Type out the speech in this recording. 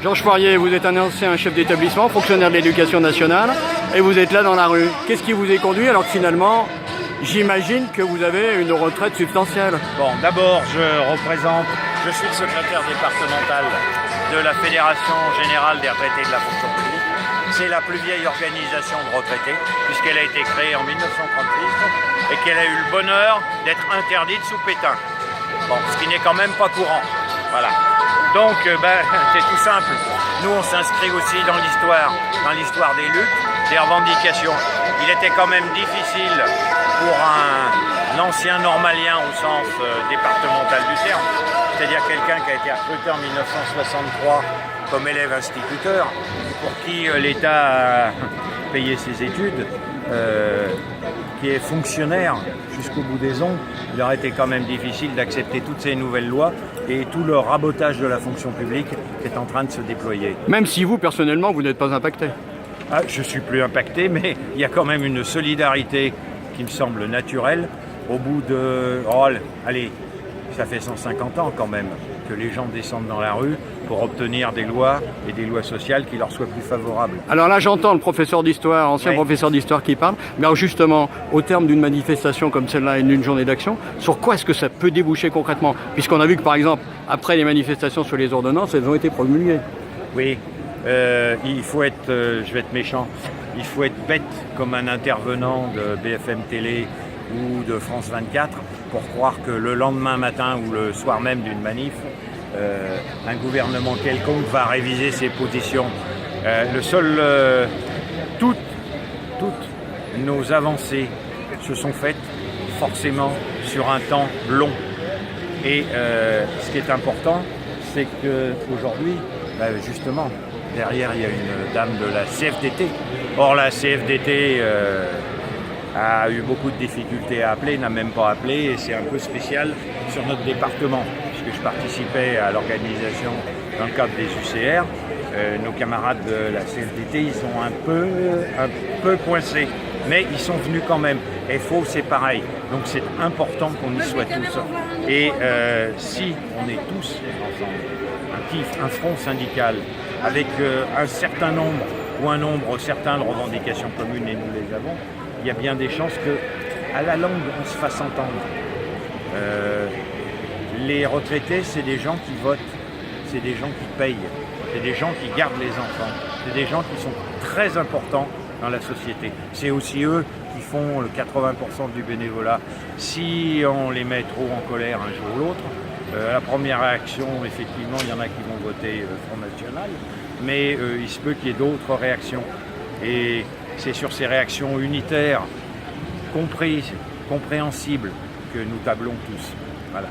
Georges Poirier, vous êtes un ancien chef d'établissement, fonctionnaire de l'éducation nationale, et vous êtes là dans la rue. Qu'est-ce qui vous est conduit alors que finalement, j'imagine que vous avez une retraite substantielle? Bon, d'abord, je suis le secrétaire départemental de la Fédération Générale des Retraités de la Fonction Publique. C'est la plus vieille organisation de retraités, puisqu'elle a été créée en 1936 et qu'elle a eu le bonheur d'être interdite sous Pétain. Bon, ce qui n'est quand même pas courant. Voilà. Donc, c'est tout simple. Nous, on s'inscrit aussi dans l'histoire des luttes, des revendications. Il était quand même difficile pour un ancien normalien au sens départemental du terme, c'est-à-dire quelqu'un qui a été recruté en 1963 comme élève instituteur, pour qui l'État a payé ses études, qui est fonctionnaire jusqu'au bout des ongles. Il aurait été quand même difficile d'accepter toutes ces nouvelles lois et tout le rabotage de la fonction publique qui est en train de se déployer. Même si vous, personnellement, vous n'êtes pas impacté. Ah, je ne suis plus impacté, mais il y a quand même une solidarité qui me semble naturelle. Au bout de... Oh, allez, ça fait 150 ans quand même que les gens descendent dans la rue pour obtenir des lois et des lois sociales qui leur soient plus favorables. Alors là, j'entends le professeur d'histoire, ancien professeur d'histoire qui parle, mais alors justement, au terme d'une manifestation comme celle-là et d'une journée d'action, sur quoi est-ce que ça peut déboucher concrètement? Puisqu'on a vu que, par exemple, après les manifestations sur les ordonnances, elles ont été promulguées. Oui, il faut être, je vais être méchant, il faut être bête comme un intervenant de BFM Télé ou de France 24 pour croire que le lendemain matin ou le soir même d'une manif, un gouvernement quelconque va réviser ses positions. Toutes nos avancées se sont faites forcément sur un temps long. Et ce qui est important, c'est qu'aujourd'hui, justement, derrière il y a une dame de la CFDT. Or la CFDT a eu beaucoup de difficultés à appeler, n'a même pas appelé, et c'est un peu spécial sur notre département, puisque je participais à l'organisation dans le cadre des UCR. Nos camarades de la CFDT, ils sont un peu coincés, mais ils sont venus quand même. Et FO, c'est pareil. Donc c'est important qu'on y soit tous. Et si on est tous ensemble, un front syndical, avec un certain nombre ou un nombre certain de revendications communes, et nous les avons, il y a bien des chances qu'à la longue, on se fasse entendre. Les retraités, c'est des gens qui votent, c'est des gens qui payent, c'est des gens qui gardent les enfants, c'est des gens qui sont très importants dans la société. C'est aussi eux qui font le 80% du bénévolat. Si on les met trop en colère un jour ou l'autre, la première réaction, effectivement, il y en a qui vont voter Front National, mais il se peut qu'il y ait d'autres réactions. Et c'est sur ces réactions unitaires, comprises, compréhensibles, que nous tablons tous. Voilà.